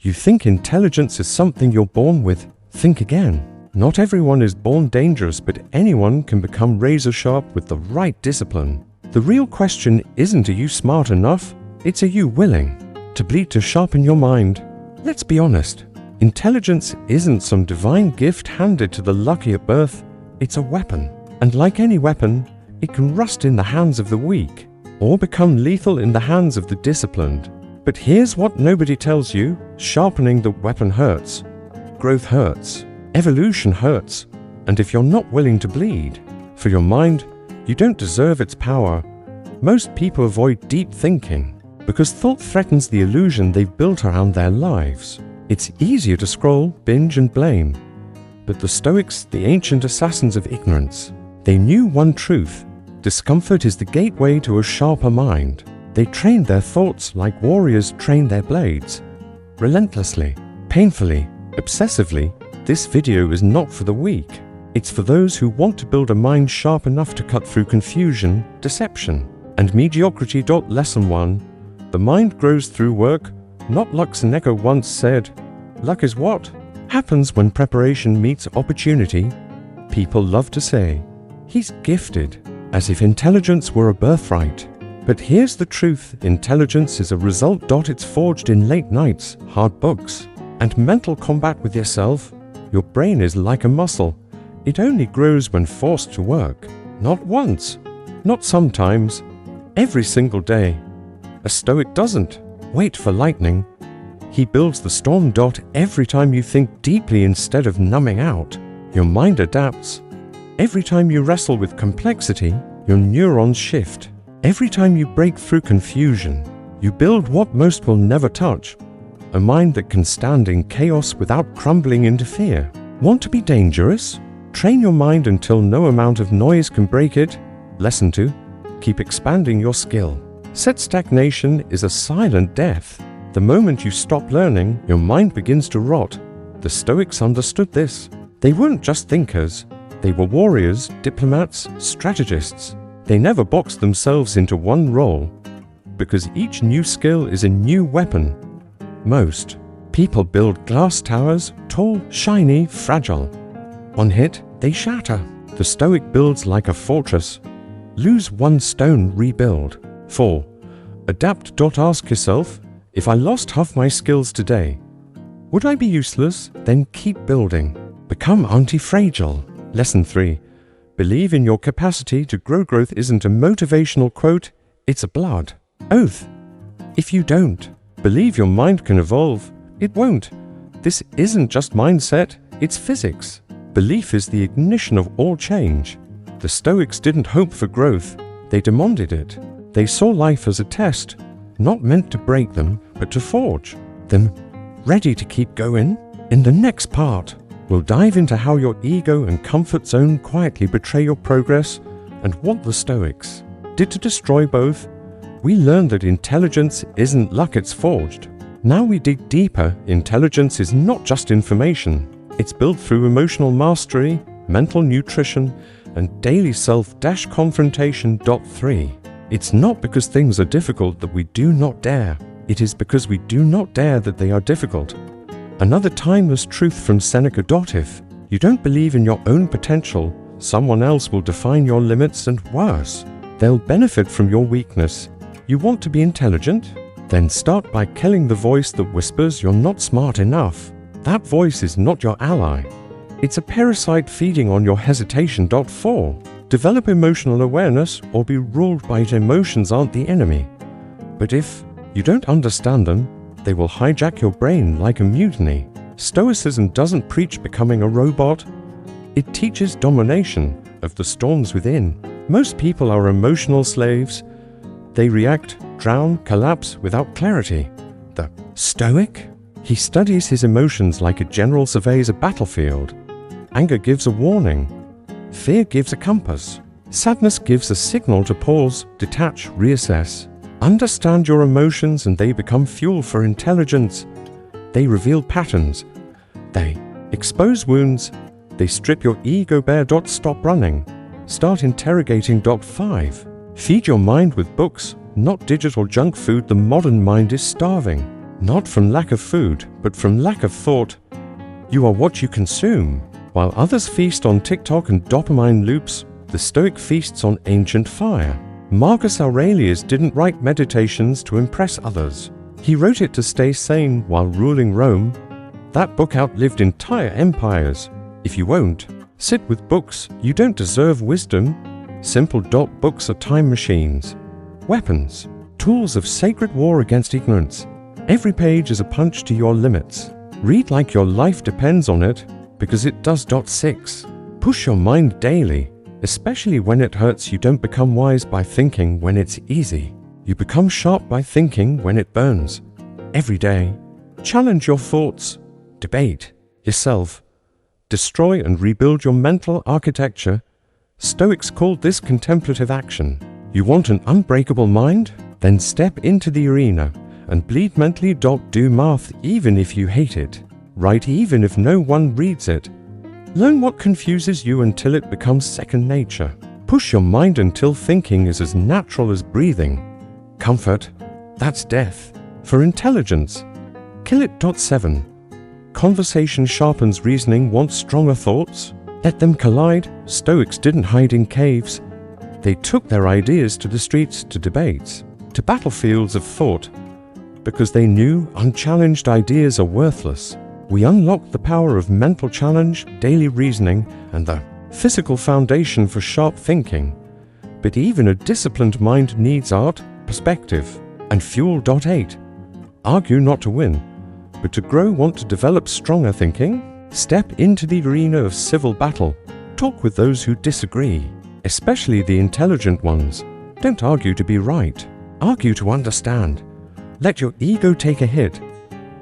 You think intelligence is something you're born with? Think again. Not everyone is born dangerous, but anyone can become razor sharp with the right discipline. The real question isn't, are you smart enough? It's, are you willing to bleed to sharpen your mind? Let's be honest. Intelligence isn't some divine gift handed to the lucky at birth. It's a weapon. And like any weapon, it can rust in the hands of the weak, or become lethal in the hands of the disciplined. But here's what nobody tells you. Sharpening the weapon hurts. Growth hurts. Evolution hurts. And if you're not willing to bleed for your mind, you don't deserve its power. Most people avoid deep thinking because thought threatens the illusion they've built around their lives. It's easier to scroll, binge, and blame. But the Stoics, the ancient assassins of ignorance, they knew one truth. Discomfort is the gateway to a sharper mind. They trained their thoughts like warriors train their blades. Relentlessly, painfully, obsessively. This video is not for the weak. It's for those who want to build a mind sharp enough to cut through confusion, deception, and mediocrity. Lesson 1. The mind grows through work, not luck. Seneca once said, "Luck is what happens when preparation meets opportunity." People love to say, "He's gifted," as if intelligence were a birthright. But here's the truth. Intelligence is a result. It's forged in late nights, hard books, and mental combat with yourself. Your brain is like a muscle. It only grows when forced to work. Not once, not sometimes, every single day. A Stoic doesn't wait for lightning. He builds the storm. Every time you think deeply instead of numbing out, your mind adapts. Every time you wrestle with complexity, your neurons shift. Every time you break through confusion, you build what most will never touch. A mind that can stand in chaos without crumbling into fear. Want to be dangerous? Train your mind until no amount of noise can break it. Lesson 2. Keep expanding your skill. Set stagnation is a silent death. The moment you stop learning, your mind begins to rot. The Stoics understood this. They weren't just thinkers. They were warriors, diplomats, strategists. They never boxed themselves into one role, because each new skill is a new weapon. Most people build glass towers, tall, shiny, fragile. One hit, they shatter. The Stoic builds like a fortress. Lose one stone, rebuild. 4. Adapt. Ask yourself, if I lost half my skills today, would I be useless? Then keep building. Become anti-fragile. Lesson 3. Believe in your capacity to grow. Growth isn't a motivational quote, it's a blood oath. If you don't believe your mind can evolve, it won't. This isn't just mindset, it's physics. Belief is the ignition of all change. The Stoics didn't hope for growth, they demanded it. They saw life as a test, not meant to break them, but to forge them. Ready to keep going? In the next part, we'll dive into how your ego and comfort zone quietly betray your progress and what the Stoics did to destroy both. We learned that intelligence isn't luck, it's forged. Now we dig deeper. Intelligence is not just information. It's built through emotional mastery, mental nutrition, and daily self-confrontation. 3. It's not because things are difficult that we do not dare. It is because we do not dare that they are difficult. Another timeless truth from Seneca. If you don't believe in your own potential, someone else will define your limits, and worse, they'll benefit from your weakness. You want to be intelligent? Then start by killing the voice that whispers you're not smart enough. That voice is not your ally. It's a parasite feeding on your hesitation. 4. Develop emotional awareness or be ruled by it. Emotions aren't the enemy. But if you don't understand them, they will hijack your brain like a mutiny. Stoicism doesn't preach becoming a robot. It teaches domination of the storms within. Most people are emotional slaves. They react, drown, collapse without clarity. The Stoic? He studies his emotions like a general surveys a battlefield. Anger gives a warning. Fear gives a compass. Sadness gives a signal to pause, detach, reassess. Understand your emotions and they become fuel for intelligence. They reveal patterns. They expose wounds. They strip your ego bare. Stop running. Start interrogating. 5. Feed your mind with books, not digital junk food. The modern mind is starving. Not from lack of food, but from lack of thought. You are what you consume. While others feast on TikTok and dopamine loops, the Stoic feasts on ancient fire. Marcus Aurelius didn't write Meditations to impress others. He wrote it to stay sane while ruling Rome. That book outlived entire empires. If you won't sit with books, you don't deserve wisdom. Simple. Books are time machines, weapons, tools of sacred war against ignorance. Every page is a punch to your limits. Read like your life depends on it, because it does. 6. Push your mind daily, especially when it hurts. You don't become wise by thinking when it's easy. You become sharp by thinking when it burns. Every day, challenge your thoughts, debate yourself, destroy and rebuild your mental architecture. Stoics called this contemplative action. You want an unbreakable mind? Then step into the arena and bleed mentally. Do math even if you hate it. Write even if no one reads it. Learn what confuses you until it becomes second nature. Push your mind until thinking is as natural as breathing. Comfort, that's death. For intelligence, kill it. 7. Conversation sharpens reasoning. Want stronger thoughts? Let them collide. Stoics didn't hide in caves. They took their ideas to the streets, to debates, to battlefields of thought, because they knew unchallenged ideas are worthless. We unlocked the power of mental challenge, daily reasoning, and the physical foundation for sharp thinking. But even a disciplined mind needs art, perspective, and fuel. 8. Argue not to win, but to grow. Want to develop stronger thinking? Step into the arena of civil battle. Talk with those who disagree, especially the intelligent ones. Don't argue to be right. Argue to understand. Let your ego take a hit.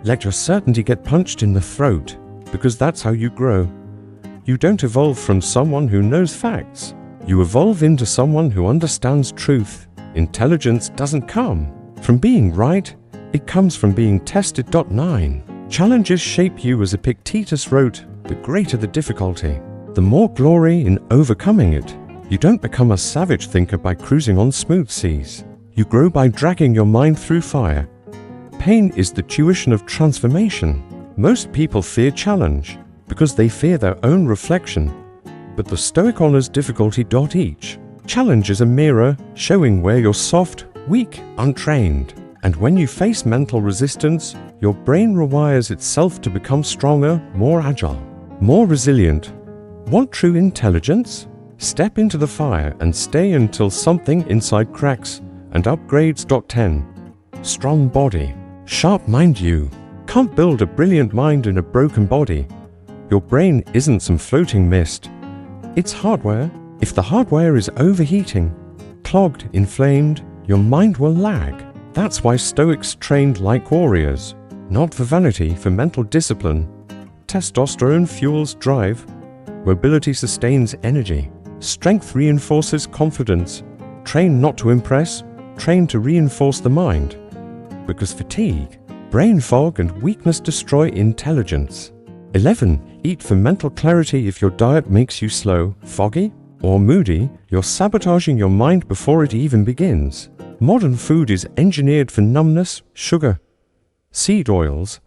Let your certainty get punched in the throat, because that's how you grow. You don't evolve from someone who knows facts. You evolve into someone who understands truth. Intelligence doesn't come from being right, it comes from being tested. 9. Challenges shape you. As Epictetus wrote, the greater the difficulty, the more glory in overcoming it. You don't become a savage thinker by cruising on smooth seas. You grow by dragging your mind through fire. Pain is the tuition of transformation. Most people fear challenge because they fear their own reflection, but the Stoic honors difficulty. Each challenge is a mirror showing where you're soft, weak, untrained. And when you face mental resistance, your brain rewires itself to become stronger, more agile, more resilient. Want true intelligence? Step into the fire and stay until something inside cracks and upgrades. 10. Strong body, sharp mind. You can't build a brilliant mind in a broken body. Your brain isn't some floating mist. It's hardware. If the hardware is overheating, clogged, inflamed, your mind will lag. That's why Stoics trained like warriors, not for vanity, for mental discipline. Testosterone fuels drive, mobility sustains energy, strength reinforces confidence. Train not to impress, train to reinforce the mind. Because fatigue, brain fog, and weakness destroy intelligence. 11. Eat for mental clarity. If your diet makes you slow, foggy, or moody, you're sabotaging your mind before it even begins. Modern food is engineered for numbness, sugar, seed oils,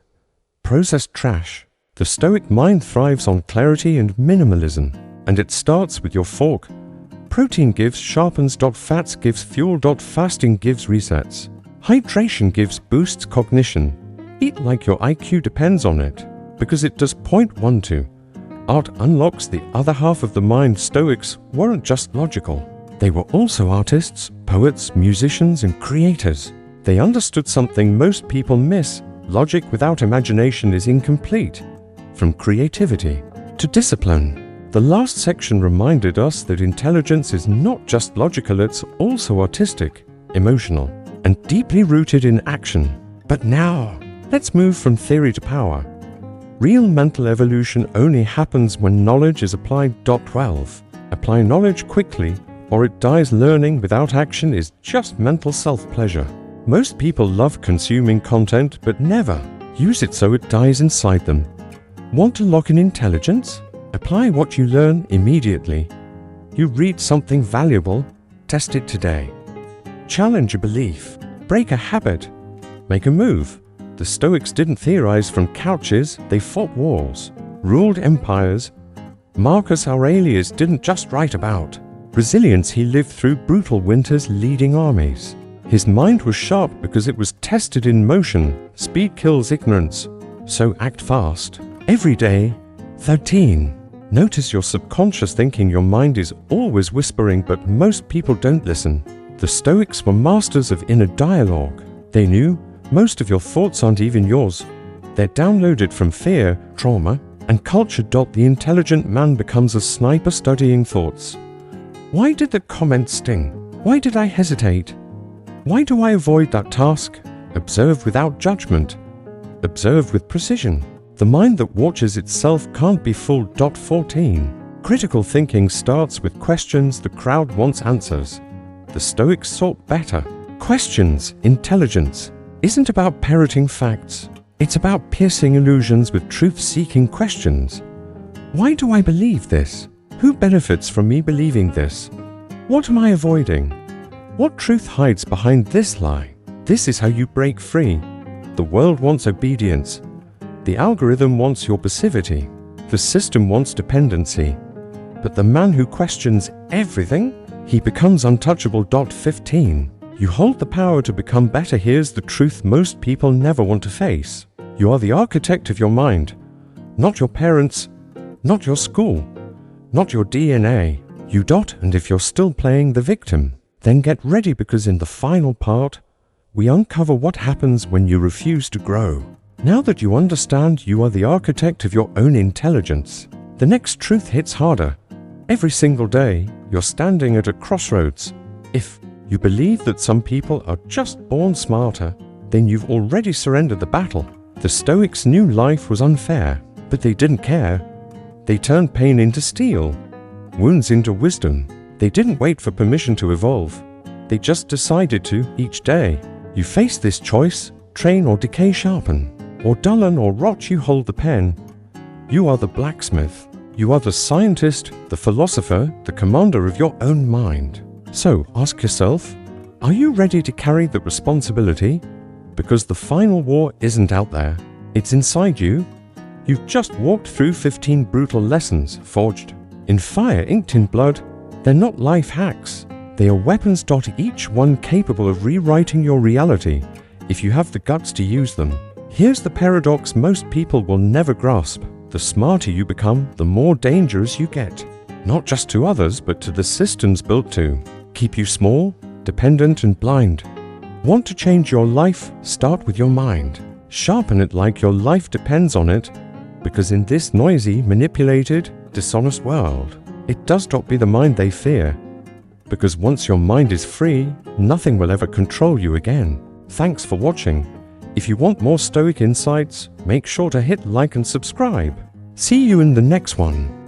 processed trash. The Stoic mind thrives on clarity and minimalism, and it starts with your fork. Protein gives, sharpens. Fats gives, fuel. Fasting gives, resets. Hydration gives, boosts cognition. Eat like your IQ depends on it, because it does. 12. Art unlocks the other half of the mind. Stoics weren't just logical. They were also artists, poets, musicians, and creators. They understood something most people miss. Logic without imagination is incomplete. From creativity to discipline. The last section reminded us that intelligence is not just logical, it's also artistic, emotional, and deeply rooted in action. But now, let's move from theory to power. Real mental evolution only happens when knowledge is applied. 12. Apply knowledge quickly, or it dies. Learning without action is just mental self-pleasure. Most people love consuming content, but never use it, so it dies inside them. Want to lock in intelligence? Apply what you learn immediately. You read something valuable, test it today. Challenge a belief, break a habit, make a move. The Stoics didn't theorize from couches, they fought wars, ruled empires. Marcus Aurelius didn't just write about resilience, he lived through brutal winters leading armies. His mind was sharp because it was tested in motion. Speed kills ignorance, so act fast. Every day. 13. Notice your subconscious thinking. Your mind is always whispering, but most people don't listen. The Stoics were masters of inner dialogue. They knew most of your thoughts aren't even yours. They're downloaded from fear, trauma, and culture. The intelligent man becomes a sniper studying thoughts. Why did the comment sting? Why did I hesitate? Why do I avoid that task? Observe without judgment. Observe with precision. The mind that watches itself can't be fooled. 14. Critical thinking starts with questions. The crowd wants answers. The Stoics sought better. Questions. Intelligence isn't about parroting facts. It's about piercing illusions with truth-seeking questions. Why do I believe this? Who benefits from me believing this? What am I avoiding? What truth hides behind this lie? This is how you break free. The world wants obedience. The algorithm wants your passivity. The system wants dependency. But the man who questions everything, he becomes untouchable. 15. You hold the power to become better. Here's the truth most people never want to face. You are the architect of your mind, not your parents, not your school, not your DNA. You. And if you're still playing the victim, then get ready, because in the final part, we uncover what happens when you refuse to grow. Now that you understand you are the architect of your own intelligence, the next truth hits harder. Every single day, you're standing at a crossroads. If you believe that some people are just born smarter, then you've already surrendered the battle. The Stoics knew life was unfair, but they didn't care. They turned pain into steel, wounds into wisdom. They didn't wait for permission to evolve. They just decided to. Each day, you face this choice: train or decay, sharpen, or dullen or rot. You hold the pen. You are the blacksmith. You are the scientist, the philosopher, the commander of your own mind. So ask yourself, are you ready to carry the responsibility? Because the final war isn't out there. It's inside you. You've just walked through 15 brutal lessons forged in fire, inked in blood. They're not life hacks. They are weapons. Each one capable of rewriting your reality if you have the guts to use them. Here's the paradox most people will never grasp. The smarter you become, the more dangerous you get. Not just to others, but to the systems built to keep you small, dependent, and blind. Want to change your life? Start with your mind. Sharpen it like your life depends on it. Because in this noisy, manipulated, dishonest world, it does not be the mind they fear. Because once your mind is free, nothing will ever control you again. Thanks for watching. If you want more Stoic insights, make sure to hit like and subscribe. See you in the next one.